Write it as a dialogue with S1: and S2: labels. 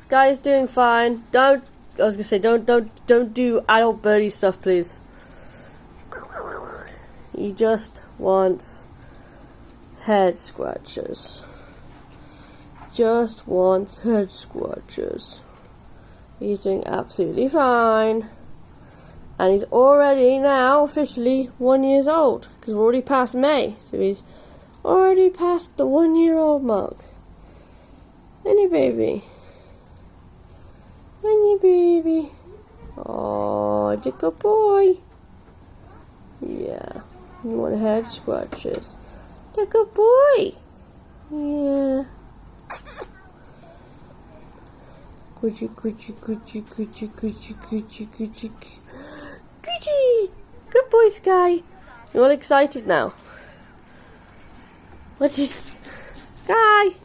S1: Sky is doing fine. I was gonna say, don't do adult birdie stuff, please. He just wants head scratches. Just wants head scratches. He's doing absolutely fine. And he's already now officially 1 year old. Because we're already past May. So he's already past the 1 year old mark. Any baby. Any baby. Oh, it's a good boy. Yeah. You want head scratches. It's a good boy. Yeah. Gucci, Gucci, Gucci, Gucci, Gucci, Gucci, Gucci, Gucci. Good boy, Sky. You're all excited now. What's this? Sky.